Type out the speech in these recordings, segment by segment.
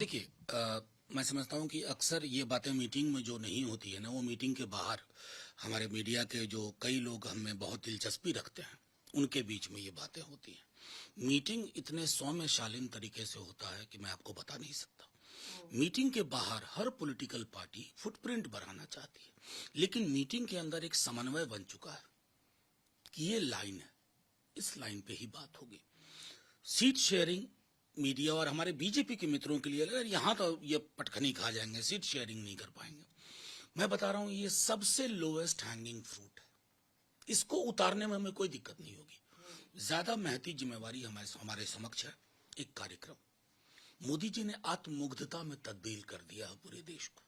देखिए, मैं समझता हूँ कि अक्सर ये बातें मीटिंग में जो नहीं होती है ना, वो मीटिंग के बाहर हमारे मीडिया के जो कई लोग हमें बहुत दिलचस्पी रखते हैं, उनके बीच में ये बातें होती हैं। मीटिंग इतने सौम्य शालीन तरीके से होता है कि मैं आपको बता नहीं सकता। मीटिंग के बाहर हर पॉलिटिकल पार्टी फुटप्रिंट बनाना चाहती है, लेकिन मीटिंग के अंदर एक समन्वय बन चुका है कि ये लाइन है, इस लाइन पे ही बात होगी। सीट शेयरिंग मीडिया और हमारे बीजेपी के मित्रों के लिए अगर यहाँ तो ये पटखनी खा जाएंगे, सीट शेयरिंग नहीं कर पाएंगे। मैं बता रहा हूँ, ये सबसे लोएस्ट हैंगिंग फ्रूट है, इसको उतारने में हमें कोई दिक्कत नहीं होगी। ज्यादा महती जिम्मेवारी हमारे समक्ष है। एक कार्यक्रम मोदी जी ने आत्ममुग्धता में तब्दील कर दिया है पूरे देश को।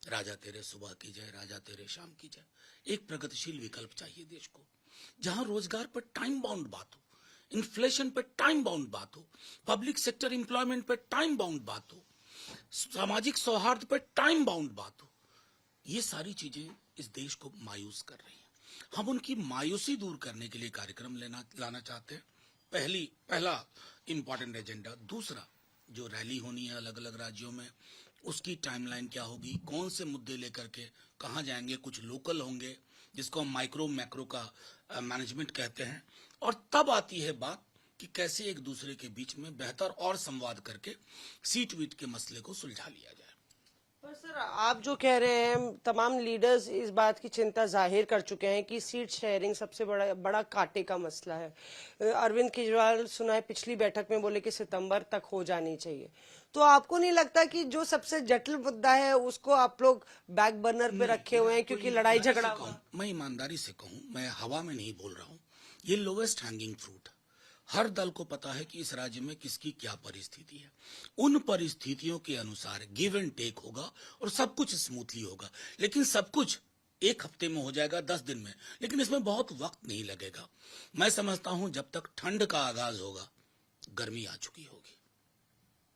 राजा तेरे सुबह की जय, राजा तेरे शाम की जय। एक प्रगतिशील विकल्प चाहिए देश को, जहां रोजगार पर टाइम बाउंड बात हो, इन्फ्लेशन पे टाइम बाउंड बात हो, पब्लिक सेक्टर एम्प्लॉयमेंट पे टाइम बाउंड बात हो, सामाजिक सौहार्द पे टाइम बाउंड बात हो। ये सारी चीजें इस देश को मायूस कर रही हैं। हम उनकी मायूसी दूर करने के लिए कार्यक्रम लाना चाहते हैं। पहला इंपॉर्टेंट एजेंडा। दूसरा, जो रैली होनी है अलग अलग राज्यों में, उसकी टाइमलाइन क्या होगी, कौन से मुद्दे लेकर के कहां जाएंगे। कुछ लोकल होंगे जिसको हम माइक्रो मैक्रो का मैनेजमेंट कहते हैं, और तब आती है बात कि कैसे एक दूसरे के बीच में बेहतर और संवाद करके सीट वीट के मसले को सुलझा लिया जाए। पर सर, आप जो कह रहे हैं, तमाम लीडर्स इस बात की चिंता जाहिर कर चुके हैं कि सीट शेयरिंग सबसे बड़ा कांटे का मसला है। अरविंद केजरीवाल सुना है पिछली बैठक में बोले कि सितंबर तक हो जानी चाहिए। तो आपको नहीं लगता कि जो सबसे जटिल मुद्दा है उसको आप लोग बैक बर्नर पे रखे हुए हैं क्योंकि लड़ाई झगड़ा? मैं ईमानदारी से कहूं, मैं हवा में नहीं बोल रहा हूं। ये लोवेस्ट हैंगिंग फ्रूट है। हर दल को पता है कि इस राज्य में किसकी क्या परिस्थिति है। उन परिस्थितियों के अनुसार गिव एंड टेक होगा और सब कुछ स्मूथली होगा। लेकिन सब कुछ एक हफ्ते में हो जाएगा, 10 दिन में, लेकिन इसमें बहुत वक्त नहीं लगेगा। मैं समझता हूं जब तक ठंड का आगाज होगा, गर्मी आ चुकी होगी।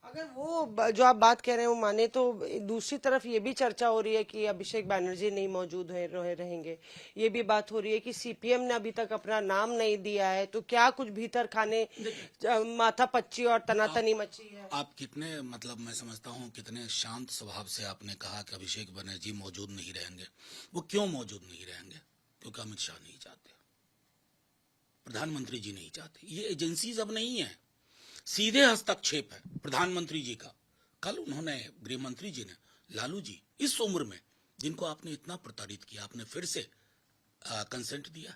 अगर वो जो आप बात कह रहे हैं वो माने, तो दूसरी तरफ ये भी चर्चा हो रही है कि अभिषेक बैनर्जी नहीं मौजूद रहेंगे। ये भी बात हो रही है कि सीपीएम ने अभी तक अपना नाम नहीं दिया है। तो क्या कुछ भीतर खाने माथा पच्ची और तनातनी मची है? आप कितने, मतलब मैं समझता हूँ कितने शांत स्वभाव से आपने कहा कि अभिषेक बनर्जी मौजूद नहीं रहेंगे। वो क्यों मौजूद नहीं रहेंगे? क्योंकि अमित शाह नहीं चाहते, प्रधानमंत्री जी नहीं चाहते। ये एजेंसीज अब नहीं है, सीधे हस्तक्षेप है प्रधानमंत्री जी का। कल उन्होंने, गृह मंत्री जी ने, लालू जी इस उम्र में जिनको आपने इतना प्रताड़ित किया, आपने फिर से कंसेंट दिया।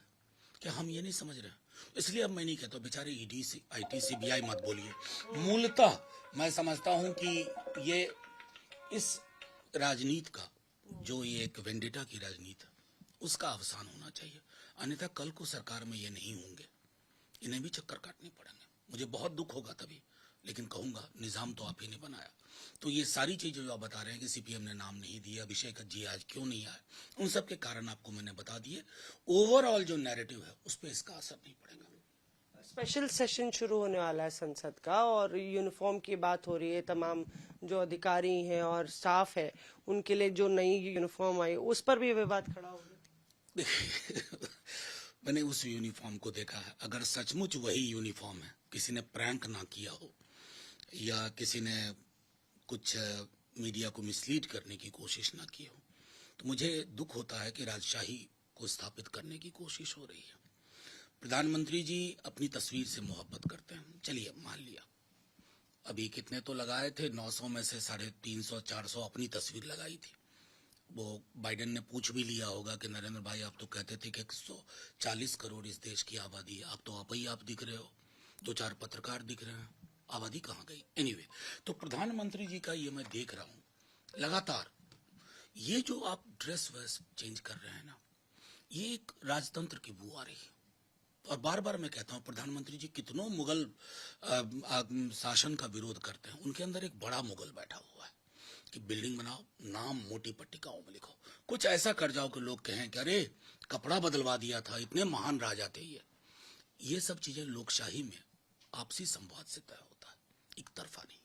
क्या हम ये नहीं समझ रहे? इसलिए अब मैं नहीं कहता बेचारे ईडी से आईटी सीबीआई मत बोलिए। मूलतः मैं समझता हूं कि ये इस राजनीति का, जो ये एक वेंडेटा की राजनीति है, उसका अवसान होना चाहिए। अन्यथा कल को सरकार में ये नहीं होंगे, इन्हें भी चक्कर काटने पड़ेंगे। मुझे बहुत दुख होगा तभी, लेकिन कहूंगा निजाम तो आप ही ने बनाया। तो ये सारी चीजें जो आप बता रहे हैं कि सीपीएम ने नाम नहीं दिया, अभिषेक जी आज क्यों नहीं आए, उन सब के कारण आपको मैंने बता दिए। ओवरऑल जो नैरेटिव है उस पर इसका असर नहीं पड़ेगा। स्पेशल सेशन शुरू होने वाला है संसद का, और यूनिफॉर्म की बात हो रही है। तमाम जो अधिकारी हैं और स्टाफ है, उनके लिए जो नई यूनिफॉर्म आई, उस पर भी विवाद खड़ा हो गया। मैंने उस यूनिफॉर्म को देखा है। अगर सचमुच वही यूनिफॉर्म है, किसी ने प्रैंक ना किया हो या किसी ने कुछ मीडिया को मिसलीड करने की कोशिश ना की हो, तो मुझे दुख होता है कि राजशाही को स्थापित करने की कोशिश हो रही है। प्रधानमंत्री जी अपनी तस्वीर से मोहब्बत करते हैं, चलिए मान लिया। अभी कितने तो लगाए थे, 900 में से 350 400 अपनी तस्वीर लगाई थी। वो बाइडेन ने पूछ भी लिया होगा कि नरेंद्र भाई, आप तो कहते थे कि 140 करोड़ इस देश की आबादी है, आप तो आप दिख रहे हो, 2-4 पत्रकार दिख रहे हैं, आबादी कहाँ गई? एनीवे, तो प्रधानमंत्री जी का ये मैं देख रहा हूँ लगातार। ये जो आप ड्रेस वेस चेंज कर रहे हैं ना, ये एक राजतंत्र की बू आ रही है। और बार बार मैं कहता हूँ, प्रधानमंत्री जी कितनों मुगल शासन का विरोध करते हैं, उनके अंदर एक बड़ा मुगल बैठा हुआ है कि बिल्डिंग बनाओ, नाम मोटी पट्टिकाओं में लिखो, कुछ ऐसा कर जाओ कि लोग कहें कि अरे कपड़ा बदलवा दिया था, इतने महान राजा थे ये सब चीजें लोकशाही में आपसी संवाद से तय होता है, एक तरफा नहीं।